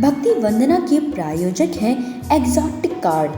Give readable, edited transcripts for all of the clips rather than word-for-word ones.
भक्ति वंदना के प्रायोजक हैं एक्सोटिक कार्ड।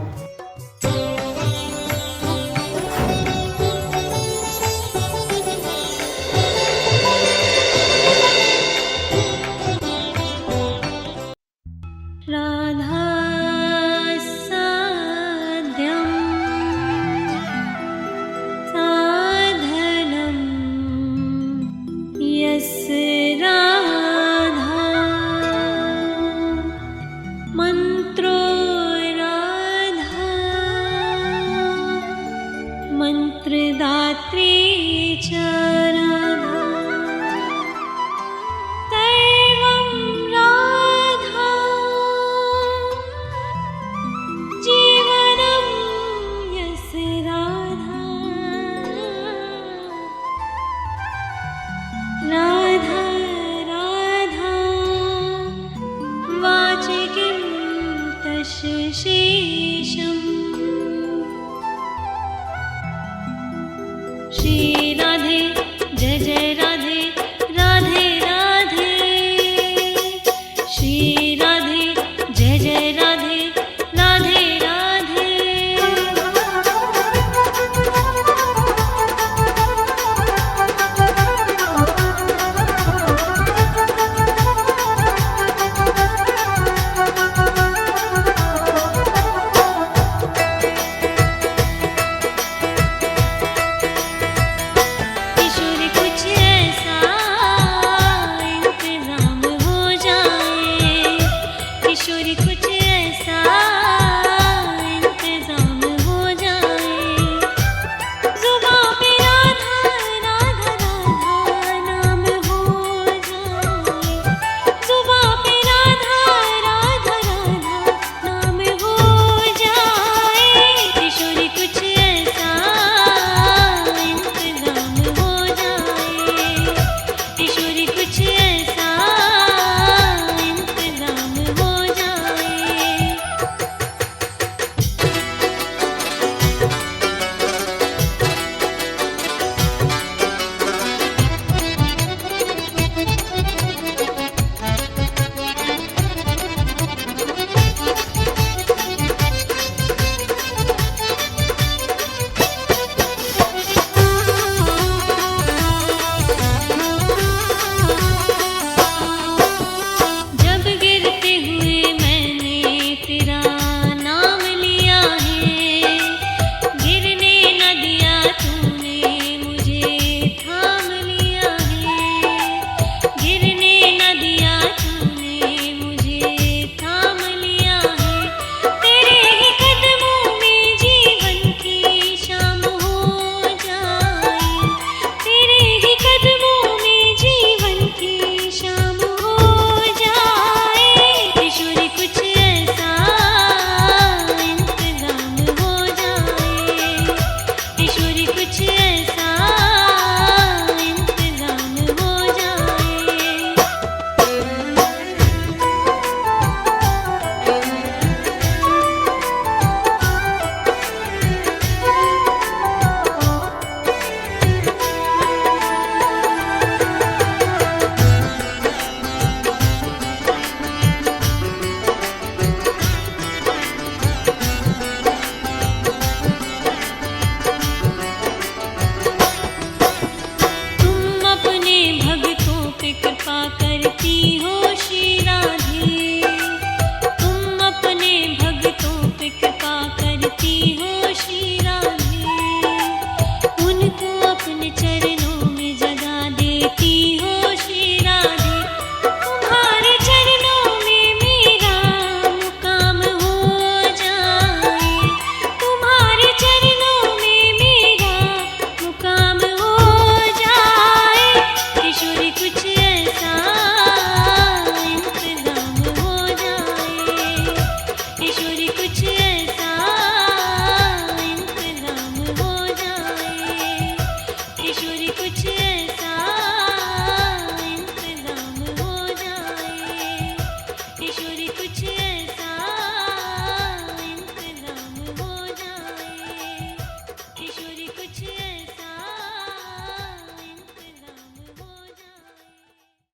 मंत्रदात्री च राधा, दैवं राधा, जीवनं यस्य राधा, राधा राधा वाचि किं तस्य शेषम्। श्री राधे जय जय राधे, राधे राधे। श्री राधे जय जय राधे, राधे राधे।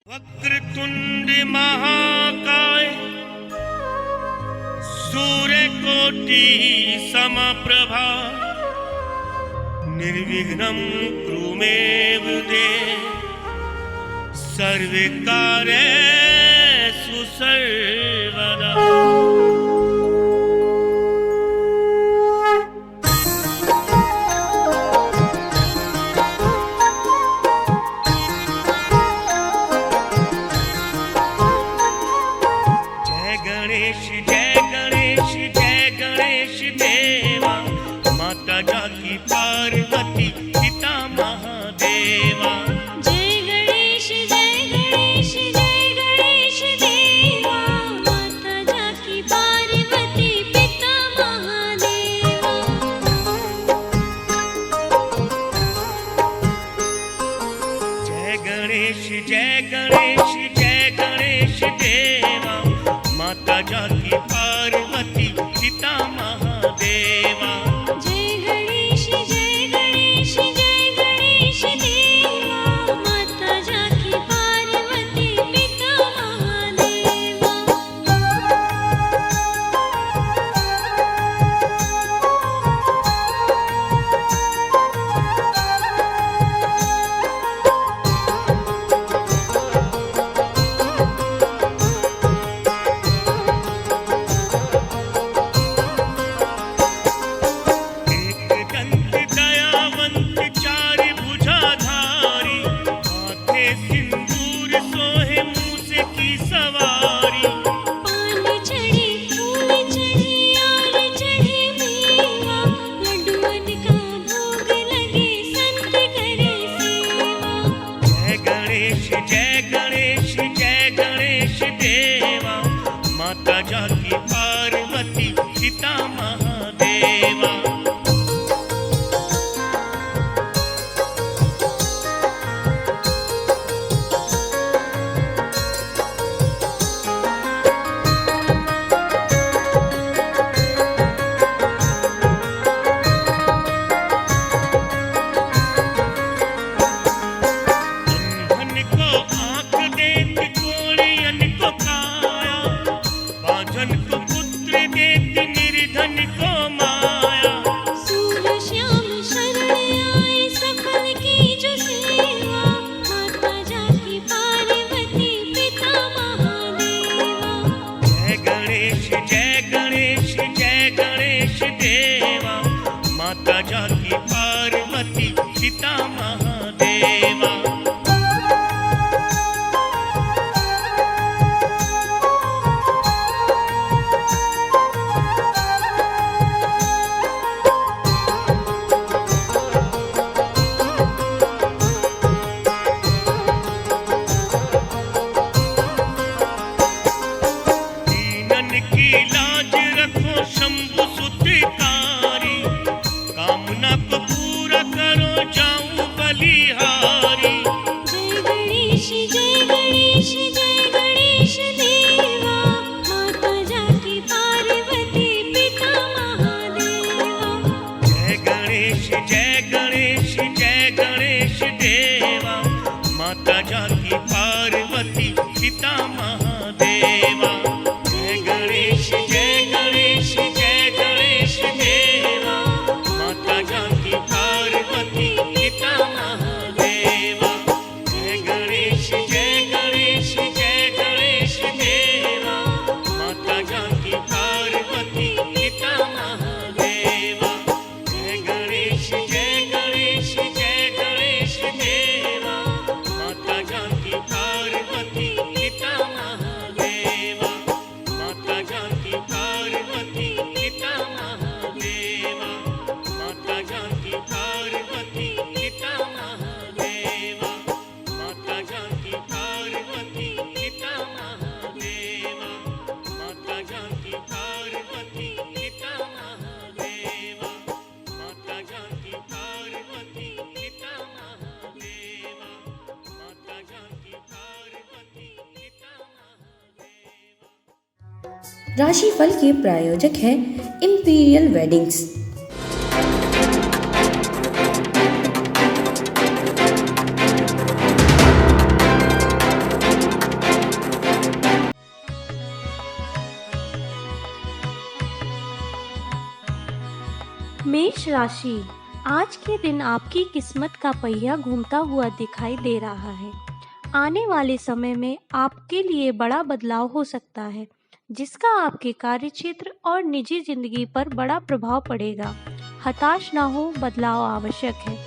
वक्रतुंड महाकाय सूर्यकोटि समप्रभा निर्विघ्नं कुरु मे देव सर्वकार्येषु सर्वदा। जय गणेश देवा माता जाकी पार्वती पिता महादेवा। जय गणेश देवा माता जाकी पार्वती पिता महादेवा। जय गणेश देवा माता जाकी पार्वती पिता महादेवा। जय गणेश देवा माता जाकी पार्वती पिता महादेवा। एकदंत दयावंत चार भुजाधारी माथे सिंदूर सोहे मूस की सवारी। पान चढ़ी फूल चढ़ी और चढ़े मेवा लड्डुअन का भोग लगे संत करे सेवा। जय गणेश देवा माता जाकी पार्वती पिता महादेवा। अंधन को आँख देत कोढ़ियन को काया, बांझन को पुत्र देत निर्धन को माया। सूर श्याम शरण आए सफल की जो सेवा माता जाकी पार्वती पिता महादेवा। जय गणेश देवा माता जाकी पार्वती पिता महादेवा। दीनन की लाज रखो शंभु सुतकारी, कामना को पूरा करो जाऊं बलिहारी। जय गणेश देवा माता जाकी पार्वती पिता महादेवा। जय गणेश देवा माता जाकी पार्वती पिता महादेवा। जय गणेश देवा माता जाकी पार्वती पिता महादेवा। जय गणेश देवा माता जाकी पार्वती पिता महादेवा। जय गणेश देवा माता जाकी पार्वती पिता महादेवा। माता जाकी पार्वती पिता महादेवा। माता जाकी पार्वती पिता महादेवा। माता जाकी पार्वती पिता महादेवा। माता जाकी पार्वती पिता महादेवा। माता जाकी पार्वती पिता महादेवा। माता जाकी पार्वती पिता महादेवा। राशिफल के प्रायोजक हैं इंपीरियल वेडिंग्स। मेष राशि, आज के दिन आपकी किस्मत का पहिया घूमता हुआ दिखाई दे रहा है। आने वाले समय में आपके लिए बड़ा बदलाव हो सकता है, जिसका आपके कार्यक्षेत्र और निजी जिंदगी पर बड़ा प्रभाव पड़ेगा। हताश ना हो, बदलाव आवश्यक है।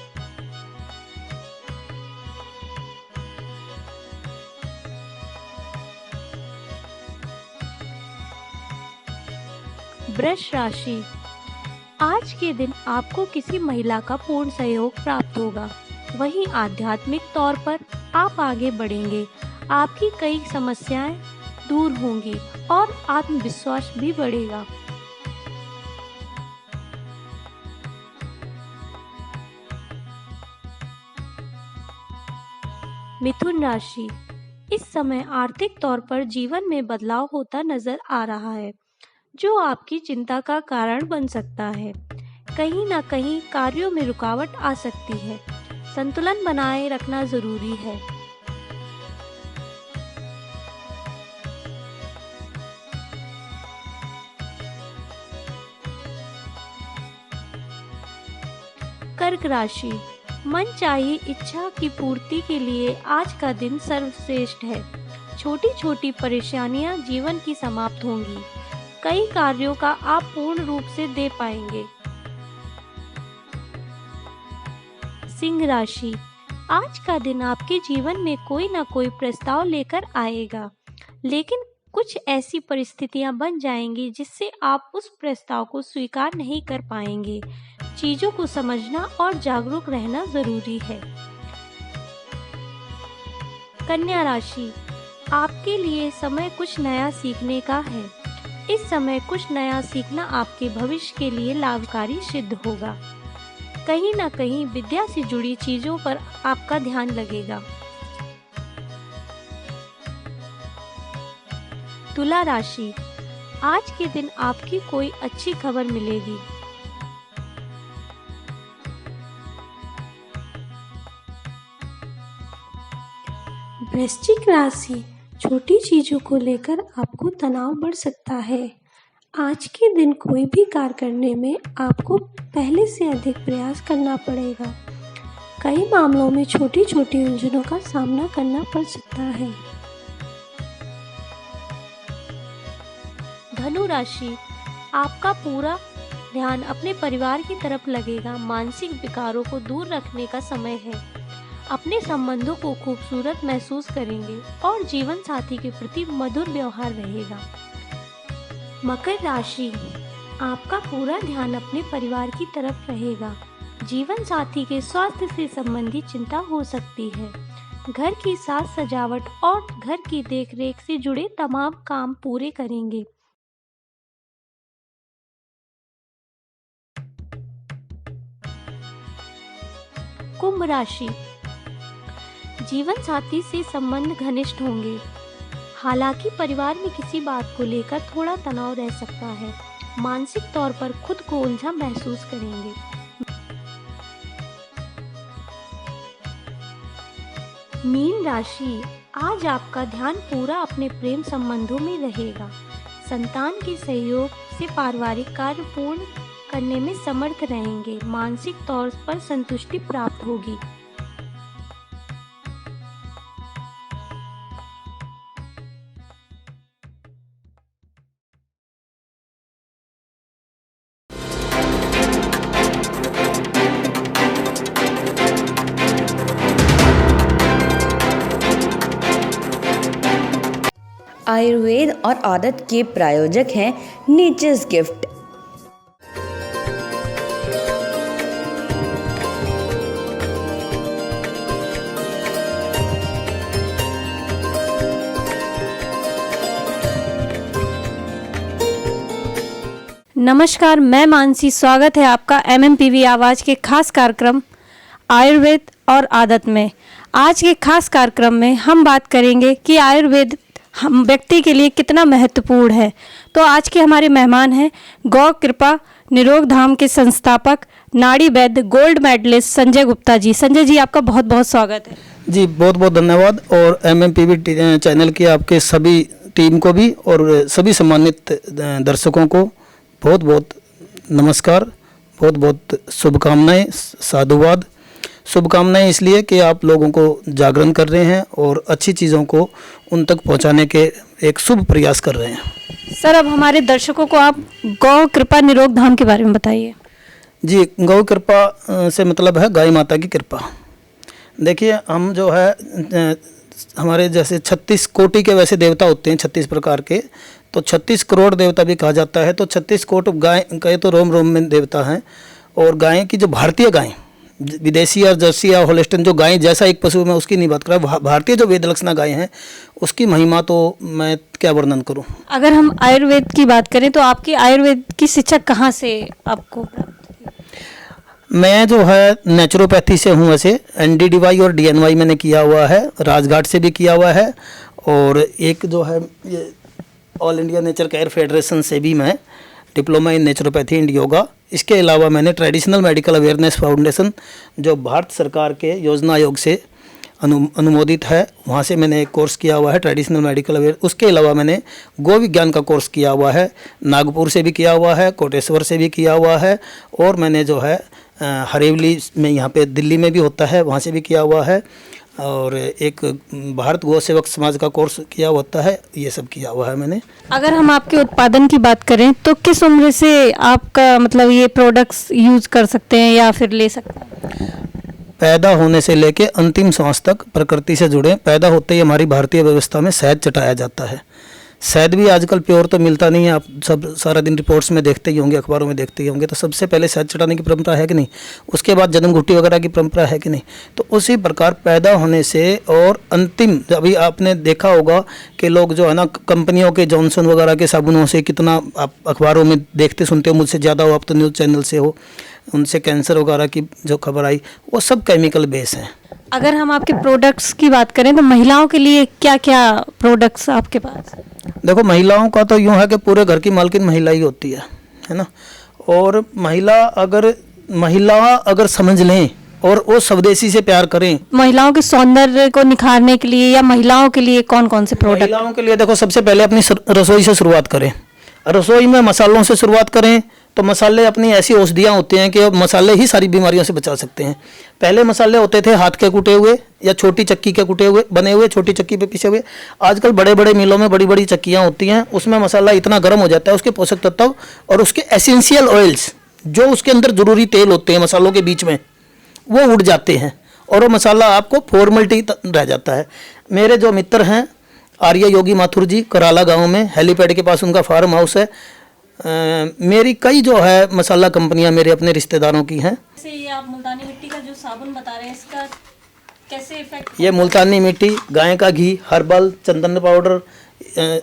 वृष राशि, आज के दिन आपको किसी महिला का पूर्ण सहयोग प्राप्त होगा। वहीं आध्यात्मिक तौर पर आप आगे बढ़ेंगे। आपकी कई समस्याएं दूर होंगी और आत्मविश्वास भी बढ़ेगा। मिथुन राशि, इस समय आर्थिक तौर पर जीवन में बदलाव होता नजर आ रहा है, जो आपकी चिंता का कारण बन सकता है। कहीं ना कहीं कार्यों में रुकावट आ सकती है। संतुलन बनाए रखना जरूरी है। कर्क राशि, मनचाही इच्छा की पूर्ति के लिए आज का दिन सर्वश्रेष्ठ है। छोटी छोटी परेशानियां जीवन की समाप्त होंगी। कई कार्यों का आप पूर्ण रूप से दे पाएंगे। सिंह राशि, आज का दिन आपके जीवन में कोई ना कोई प्रस्ताव लेकर आएगा, लेकिन कुछ ऐसी परिस्थितियां बन जाएंगी जिससे आप उस प्रस्ताव को स्वीकार नहीं कर पाएंगे। चीजों को समझना और जागरूक रहना जरूरी है। कन्या राशि, आपके लिए समय कुछ नया सीखने का है। इस समय कुछ नया सीखना आपके भविष्य के लिए लाभकारी सिद्ध होगा। कहीं ना कहीं विद्या से जुड़ी चीजों पर आपका ध्यान लगेगा। तुला राशि, आज के दिन आपकी कोई अच्छी खबर मिलेगी। वृश्चिक राशि, छोटी चीजों को लेकर आपको तनाव बढ़ सकता है। आज के दिन कोई भी कार्य करने में आपको पहले से अधिक प्रयास करना पड़ेगा। कई मामलों में छोटी छोटी उलझनों का सामना करना पड़ सकता है। धनु राशि, आपका पूरा ध्यान अपने परिवार की तरफ लगेगा। मानसिक विकारों को दूर रखने का समय है। अपने संबंधों को खूबसूरत महसूस करेंगे और जीवन साथी के प्रति मधुर व्यवहार रहेगा। मकर राशि, आपका पूरा ध्यान अपने परिवार की तरफ रहेगा। जीवन साथी के स्वास्थ्य से संबंधित चिंता हो सकती है। घर की साज सजावट और घर की देखरेख से जुड़े तमाम काम पूरे करेंगे। कुंभ राशि, जीवन साथी से संबंध घनिष्ठ होंगे। हालांकि परिवार में किसी बात को लेकर थोड़ा तनाव रह सकता है। मानसिक तौर पर खुद को उलझा महसूस करेंगे। मीन राशि, आज आपका ध्यान पूरा अपने प्रेम संबंधों में रहेगा। संतान के सहयोग से पारिवारिक कार्य पूर्ण करने में समर्थ रहेंगे। मानसिक तौर पर संतुष्टि प्राप्त होगी। आयुर्वेद और आदत के प्रायोजक हैं नेचर्स गिफ्ट। नमस्कार, मैं मानसी। स्वागत है आपका MMPV आवाज़ के खास कार्यक्रम आयुर्वेद और आदत में। आज के खास कार्यक्रम में हम बात करेंगे कि आयुर्वेद हम व्यक्ति के लिए कितना महत्वपूर्ण है। तो आज के हमारे मेहमान हैं गौ कृपा निरोग धाम के संस्थापक, नाड़ी वैद्य, गोल्ड मेडलिस्ट संजय गुप्ता जी। संजय जी, आपका बहुत बहुत स्वागत है। जी, बहुत बहुत धन्यवाद। और MMPV चैनल के आपके सभी टीम को भी और सभी सम्मानित दर्शकों को बहुत बहुत नमस्कार। बहुत बहुत शुभकामनाएं, साधुवाद। शुभकामनाएं इसलिए कि आप लोगों को जागरण कर रहे हैं और अच्छी चीज़ों को उन तक पहुंचाने के एक शुभ प्रयास कर रहे हैं। सर, अब हमारे दर्शकों को आप गौ कृपा निरोग धाम के बारे में बताइए। जी, गौ कृपा से मतलब है गाय माता की कृपा। देखिए, हम जो है हमारे जैसे 36 कोटि के वैसे देवता होते हैं, 36 प्रकार के, तो 36 करोड़ देवता भी कहा जाता है। तो 36 कोटि गाय कहे तो रोम रोम में देवता हैं। और गाय की जो भारतीय गाय, विदेशी और जर्सी या होलिस्टन जो गाय जैसा एक पशु, मैं उसकी नहीं बात कर रहा, भारतीय जो वेद लक्षणा गाय हैं उसकी महिमा तो मैं क्या वर्णन करूं। अगर हम आयुर्वेद की बात करें तो आपकी आयुर्वेद की शिक्षा कहाँ से आपको प्राप्त हुई? मैं जो है नेचुरोपैथी से हूँ। वैसे NDDY और DNY मैंने किया हुआ है, राजघाट से भी किया हुआ है, और एक जो है ये all India nature care federation से भी मैं diploma in naturopathy and yoga. इसके अलावा मैंने ट्रेडिशनल मेडिकल अवेयरनेस फाउंडेशन जो भारत सरकार के योजना आयोग से अनुमोदित है, वहाँ से मैंने एक कोर्स किया हुआ है ट्रेडिशनल मेडिकल अवेयर। उसके अलावा मैंने गो विज्ञान का कोर्स किया हुआ है, नागपुर से भी किया हुआ है, कोटेश्वर से भी किया हुआ है, और मैंने जो है हरेवली में यहाँ पे दिल्ली में भी होता है, वहाँ से भी किया हुआ है, और एक भारत गौ सेवक समाज का कोर्स किया होता है। ये सब किया हुआ है मैंने। अगर हम आपके उत्पादन की बात करें तो किस उम्र से आपका मतलब ये प्रोडक्ट्स यूज कर सकते हैं या फिर ले सकते हैं? पैदा होने से लेके अंतिम सांस तक प्रकृति से जुड़े। पैदा होते ही हमारी भारतीय व्यवस्था में शहद चटाया जाता है। शहद भी आजकल प्योर तो मिलता नहीं है, आप सब सारा दिन रिपोर्ट्स में देखते ही होंगे, अखबारों में देखते ही होंगे। तो सबसे पहले शहद चटाने की परंपरा है कि नहीं, उसके बाद जन्म घुट्टी वगैरह की परंपरा है कि नहीं। तो उसी प्रकार पैदा होने से और अंतिम, अभी आपने देखा होगा कि लोग जो है ना कंपनियों के जॉनसन वगैरह के साबुनों से कितना आप अखबारों में देखते सुनते हो, मुझसे ज़्यादा हो, आप तो न्यूज़ चैनल से हो, उनसे कैंसर वगैरह की जो खबर आई वो सब केमिकल बेस हैं। अगर हम आपके प्रोडक्ट्स की बात करें तो महिलाओं के लिए क्या क्या प्रोडक्ट्स आपके पास? देखो, महिलाओं का तो यूँ है कि पूरे घर की मालकिन महिला ही होती है ना। और महिला अगर समझ लें और वो स्वदेशी से प्यार करें। महिलाओं के सौंदर्य को निखारने के लिए या महिलाओं के लिए कौन कौन से प्रोडक्ट? महिलाओं के लिए देखो, सबसे पहले अपनी रसोई से शुरुआत करें। रसोई में मसालों से शुरुआत करें तो मसाले अपनी ऐसी औषधियाँ होती हैं कि मसाले ही सारी बीमारियों से बचा सकते हैं। पहले मसाले होते थे हाथ के कुटे हुए या छोटी चक्की के कुटे हुए बने हुए, छोटी चक्की पे पिसे हुए। आजकल बड़े बड़े मिलों में बड़ी बड़ी चक्कियाँ होती हैं, उसमें मसाला इतना गर्म हो जाता है, उसके पोषक तत्व और उसके एसेंशियल ऑयल्स जो उसके अंदर ज़रूरी तेल होते हैं मसालों के बीच में, वो उड़ जाते हैं और वो मसाला आपको फॉर्मलिटी रह जाता है। मेरे जो मित्र हैं आर्य योगी माथुर जी, कराला गाँव में हेलीपैड के पास उनका फार्म हाउस है। मेरी कई जो है मसाला कंपनियां मेरे अपने रिश्तेदारों की हैं। ये आप मुल्तानी मिट्टी का जो साबुन बता रहे हैं, इसका कैसे इफेक्ट? ये मुल्तानी मिट्टी, गाय का घी, हर्बल, चंदन पाउडर,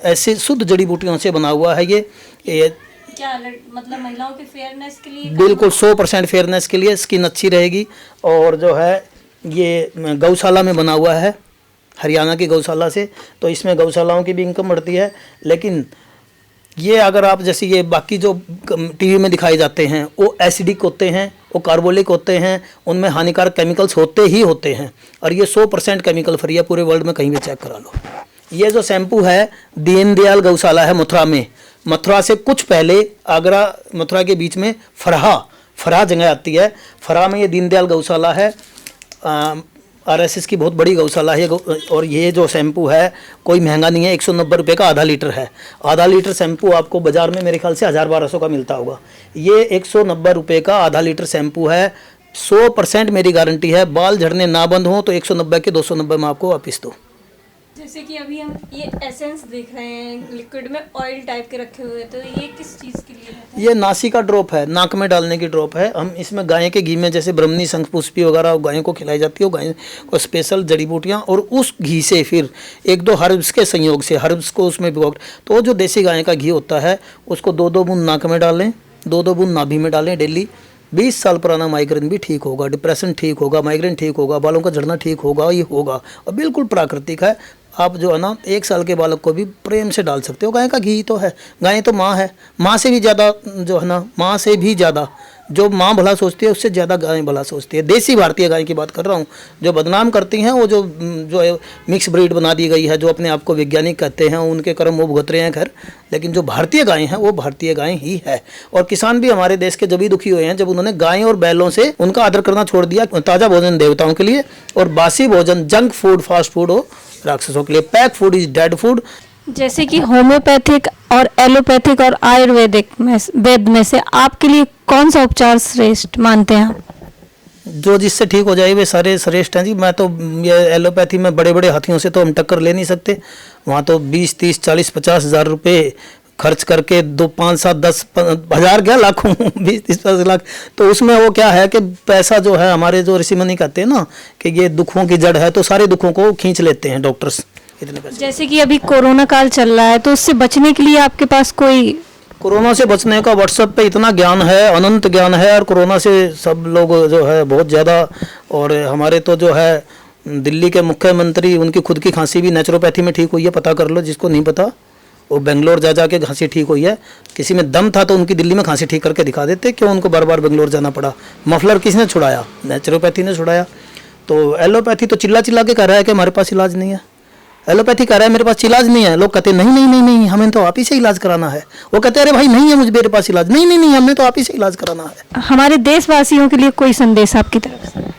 ऐसे शुद्ध जड़ी बूटियों से बना हुआ है। ये क्या मतलब महिलाओं के फेयरनेस के लिए? बिल्कुल 100% फेयरनेस के लिए, स्किन अच्छी रहेगी। और जो है ये गौशाला में बना हुआ है, हरियाणा की गौशाला से, तो इसमें गौशालाओं की भी इनकम बढ़ती है। लेकिन ये अगर आप जैसे ये बाकी जो टीवी में दिखाए जाते हैं वो एसिडिक होते हैं, वो कार्बोलिक होते हैं, उनमें हानिकारक केमिकल्स होते ही होते हैं। और ये 100% केमिकल फ्री है, पूरे वर्ल्ड में कहीं भी चेक करा लो। ये जो शैम्पू है दीनदयाल गौशाला है मथुरा में। मथुरा से कुछ पहले आगरा मथुरा के बीच में फरहा जगह आती है। फरहा में ये दीनदयाल गौशाला है, RSS की बहुत बड़ी गौशाला है। और ये जो शैम्पू है कोई महंगा नहीं है, 190 रुपये का आधा लीटर है। आधा लीटर शैम्पू आपको बाज़ार में मेरे ख्याल से 1000-1200 का मिलता होगा। ये 190 रुपये का आधा लीटर शैम्पू है। 100% मेरी गारंटी है, बाल झड़ने ना बंद हो तो 190 के 290 में आपको वापस दो। जैसे कि अभी हम ये एसेंस देख रहे हैं लिक्विड में ऑयल टाइप के रखे हुए, तो ये किस चीज़ के लिए है? ये नासी का ड्रॉप है, नाक में डालने की ड्रॉप है। हम इसमें गाय के घी में जैसे ब्रह्मणी, शंखपुष्पी वगैरह गायों को खिलाई जाती है, वो गाय को स्पेशल जड़ी बूटियाँ और उस घी से फिर 1-2 हर्ब्स के संयोग से हर्ब्स को उसमें भिगो, तो जो देसी गाय का घी होता है उसको 2-2 बूंद नाक में डालें, 2-2 बूंद नाभि में डालें डेली। 20 साल पुराना माइग्रेन भी ठीक होगा, डिप्रेशन ठीक होगा, माइग्रेन ठीक होगा, बालों का झड़ना ठीक होगा, ये होगा और बिल्कुल प्राकृतिक है। आप जो है ना 1 साल के बालक को भी प्रेम से डाल सकते हो। गाय का घी तो है, गाय तो माँ है, माँ से भी ज़्यादा जो है ना, माँ से भी ज़्यादा जो माँ भला सोचती है उससे ज़्यादा गाय भला सोचती है। देसी भारतीय गाय की बात कर रहा हूँ। जो बदनाम करती हैं वो जो मिक्स ब्रीड बना दी गई है, जो अपने आप को वैज्ञानिक कहते हैं, उनके कर्म वो भुगत रहे हैं खैर, लेकिन जो भारतीय गाय हैं वो भारतीय गाय ही है। और किसान भी हमारे देश के जब भी दुखी हुए हैं जब उन्होंने गाय और बैलों से उनका आदर करना छोड़ दिया। ताज़ा भोजन देवताओं के लिए और बासी भोजन जंक फूड फास्ट फूड हो राक्षसों के लिए। Pack food is dead food. जैसे कि होम्योपैथिक और एलोपैथिक और आयुर्वेदिक वेद में से आपके लिए कौन सा उपचार श्रेष्ठ मानते हैं आप? जो जिससे ठीक हो जाए वे सारे श्रेष्ठ हैं जी। मैं तो ये एलोपैथी में बड़े बड़े हाथियों से तो हम टक्कर ले नहीं सकते। वहाँ तो 20, 30, 40, 50 हज़ार रुपये खर्च करके 2, 5, 7, 10 हज़ार क्या लाखों 20, 30, 50 लाख, तो उसमें वो क्या है कि पैसा जो है, हमारे जो ऋषि मुनि कहते हैं ना कि ये दुखों की जड़ है, तो सारे दुखों को खींच लेते हैं डॉक्टर्स इतने पैसे। जैसे कि अभी कोरोना काल चल रहा है तो उससे बचने के लिए आपके पास कोई? कोरोना से बचने का व्हाट्सएप पे इतना ज्ञान है, अनंत ज्ञान है। और कोरोना से सब लोग जो है बहुत ज़्यादा, और हमारे तो जो है दिल्ली के मुख्यमंत्री, उनकी खुद की खांसी भी नेचुरोपैथी में ठीक हुई है। पता कर लो, जिसको नहीं पता वो बेंगलोर जा के खांसी ठीक हुई है। किसी में दम था तो उनकी दिल्ली में खांसी ठीक करके दिखा देते, क्यों उनको बार बार बेंगलोर जाना पड़ा। मफलर किसने छुड़ाया? नेचुरोपैथी ने छुड़ाया। तो एलोपैथी तो चिल्ला चिल्ला के कह रहा है कि हमारे पास इलाज नहीं है। एलोपैथी कह रहा है मेरे पास इलाज नहीं है। लोग कहते हैं नहीं नहीं नहीं नहीं, हमें तो आप ही से इलाज कराना है। वो कहते हैं अरे भाई नहीं है मुझे मेरे पास इलाज, नहीं नहीं नहीं, हमें तो आप ही से इलाज कराना है। हमारे देशवासियों के लिए कोई संदेश आपकी तरफ से?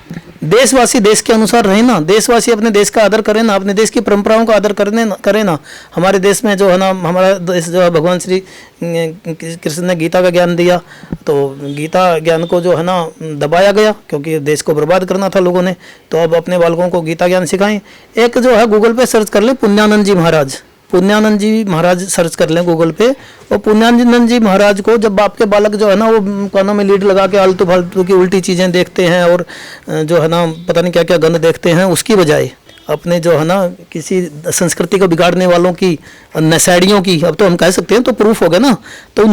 देशवासी देश के अनुसार रहे ना, देशवासी अपने देश का आदर करें ना, अपने देश की परंपराओं का आदर करें ना। हमारे देश में जो है ना, हमारा देश जो है, भगवान श्री कृष्ण ने गीता का ज्ञान दिया, तो गीता ज्ञान को जो है ना दबाया गया, क्योंकि देश को बर्बाद करना था लोगों ने। तो अब अपने बालकों को गीता ज्ञान सिखाएं। एक जो है गूगल पे सर्च कर ले, पुण्यानंद जी महाराज, पुण्यानंद जी महाराज सर्च कर लें गूगल पे। और पुण्यानंद जी महाराज को जब आपके बालक जो है ना वो कानों में लीड लगा के आलतू फालतू की उल्टी चीज़ें देखते हैं और जो है ना पता नहीं क्या क्या गंद देखते हैं, उसकी बजाय अपने जो है ना किसी संस्कृति को बिगाड़ने वालों की, नशैड़ियों की, अब तो हम कह सकते हैं तो प्रूफ हो गया ना, तो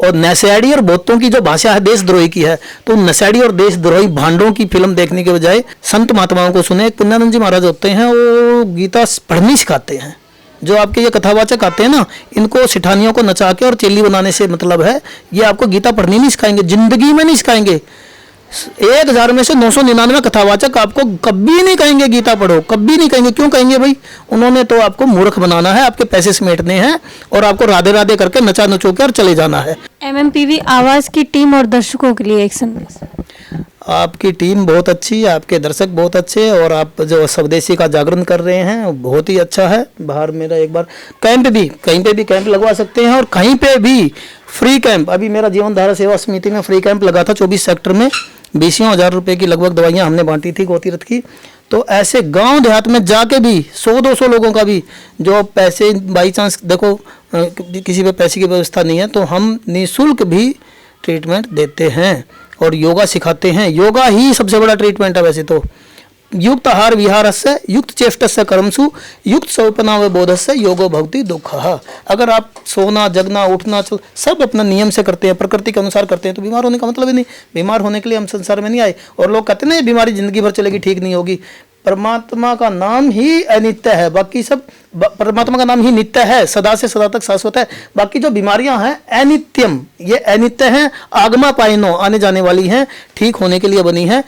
नशैड़ी और बोतों की जो भाषा है देशद्रोही की है, तो नशैड़ी और देशद्रोही भांडों की फिल्म देखने के बजाय संत महात्माओं को सुने। पुण्यानंद जी महाराज होते हैं, वो गीता पढ़नी सिखाते हैं। जो आपके ये कथावाचक आते हैं ना, इनको सिठानियों को नचा के और चेली बनाने से मतलब है। ये आपको गीता पढ़नी नहीं सिखाएंगे, जिंदगी में नहीं सिखाएंगे। 1000 में से 999 कथावाचक आपको कभी नहीं कहेंगे गीता पढ़ो, कभी नहीं कहेंगे। क्यों कहेंगे भाई? उन्होंने तो आपको मूर्ख बनाना है, आपके पैसे समेटने हैं और आपको राधे राधे करके नचा नचो के और चले जाना है। MMPV आवाज़ की टीम और दर्शकों के लिए एक संदेश। आपकी टीम बहुत अच्छी है, आपके दर्शक बहुत अच्छे, और आप जो स्वदेशी का जागरण कर रहे हैं बहुत ही अच्छा है। बाहर मेरा एक बार कैंप भी, कहीं पे भी कैंप लगवा सकते हैं, और कहीं पे भी फ्री कैंप। अभी मेरा जीवन धारा सेवा समिति में फ्री कैंप लगा था 24 सेक्टर में, 20,000 रुपये की लगभग दवाइयाँ हमने बांटी थी गोतीरथ की। तो ऐसे गांव देहात में जाके भी 100-200 लोगों का भी जो पैसे बाई चांस, देखो किसी पे पैसे की व्यवस्था नहीं है, तो हम निःशुल्क भी ट्रीटमेंट देते हैं और योगा सिखाते हैं। योगा ही सबसे बड़ा ट्रीटमेंट है वैसे तो। युक्त आहार विहारस्य युक्त चेष्टस्य कर्मसु युक्त सौपना व बोधस्य योगो भवति दुःखः। अगर आप सोना जगना उठना सब अपना नियम से करते हैं, प्रकृति के अनुसार करते हैं, तो बीमार होने का मतलब ही नहीं। बीमार होने के लिए हम संसार में नहीं आए। और लोग कहते हैं ना ये बीमारी जिंदगी भर चलेगी, ठीक नहीं होगी। परमात्मा का नाम ही अनित्य है, बाकी सब, परमात्मा का नाम ही नित्य है, सदा से सदा तक शाश्वत है। बाकी जो बीमारियां हैं अनित्यम, ये अनित्य हैं, आगमा पाइनो, आने जाने वाली हैं, ठीक होने के लिए बनी है।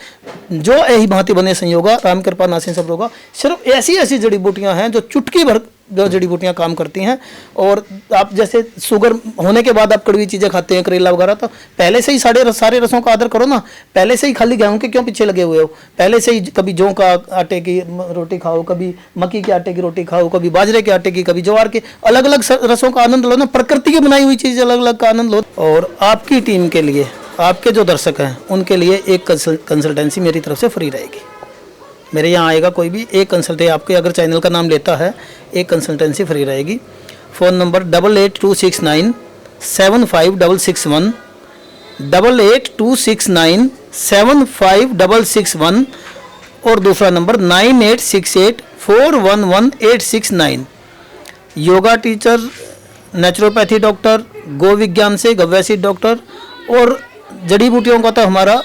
जो यही भांति बने संयोगा राम कृपा नासिन सब रोगा। सिर्फ ऐसी ऐसी जड़ी बूटियां हैं जो चुटकी भर जो जड़ी बूटियां काम करती हैं। और आप जैसे शुगर होने के बाद आप कड़वी चीज़ें खाते हैं, करेला वगैरह, तो पहले से ही सारे रसों का आदर करो ना। पहले से ही खाली गेहूं के क्यों पीछे लगे हुए हो? पहले से ही कभी जौ का आटे की रोटी खाओ, कभी मक्की के आटे की रोटी खाओ, कभी बाजरे के आटे की, कभी ज्वार के, अलग अलग रसों का आनंद लो ना। प्रकृति की बनाई हुई चीज़ अलग अलग का आनंद लो। और आपकी टीम के लिए, आपके जो दर्शक हैं उनके लिए एक कंसल्टेंसी मेरी तरफ से फ्री रहेगी। मेरे यहाँ आएगा कोई भी, एक कंसल्टेंसी आपके अगर चैनल का नाम लेता है, एक कंसल्टेंसी फ्री रहेगी। फ़ोन नंबर 882697 75661, 882697 75661, और दूसरा number 9868411869। Yoga teacher, naturopathy doctor, गो विज्ञान से गव्यसीड डॉक्टर, और जड़ी बूटियों का तो हमारा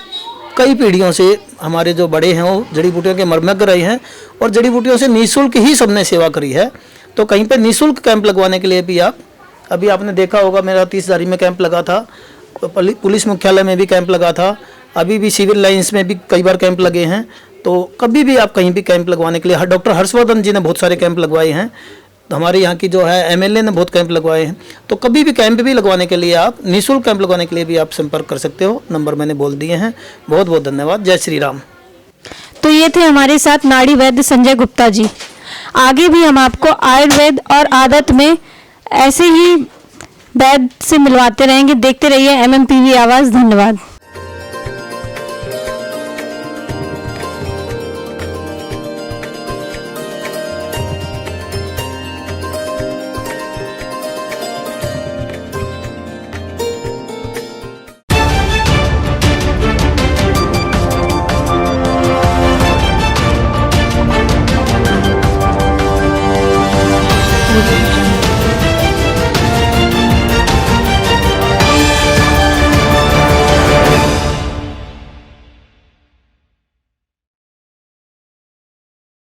कई पीढ़ियों से हमारे जो बड़े हैं वो जड़ी बूटियों के मर्मज्ञ रहे हैं और जड़ी बूटियों से निःशुल्क ही सबने सेवा करी है। तो कहीं पे निःशुल्क कैंप लगवाने के लिए भी आप, अभी आपने देखा होगा मेरा 30 में कैंप लगा था, पुलिस मुख्यालय में भी कैंप लगा था, अभी भी सिविल लाइंस में भी कई बार कैंप लगे हैं। तो कभी भी आप कहीं भी कैंप लगवाने के लिए, डॉक्टर हर्षवर्धन जी ने बहुत सारे कैंप लगवाए हैं, तो हमारे यहाँ की जो है MLA ने बहुत कैंप लगवाए हैं। तो कभी भी कैंप भी लगवाने के लिए आप, निःशुल्क कैंप लगवाने के लिए भी आप संपर्क कर सकते हो। नंबर मैंने बोल दिए हैं। बहुत बहुत धन्यवाद। जय श्री राम। तो ये थे हमारे साथ नाड़ी वैद्य संजय गुप्ता जी। आगे भी हम आपको आयुर्वेद और आदत में ऐसे ही वैद्य से मिलवाते रहेंगे। देखते रहिए MMPV आवाज़। धन्यवाद।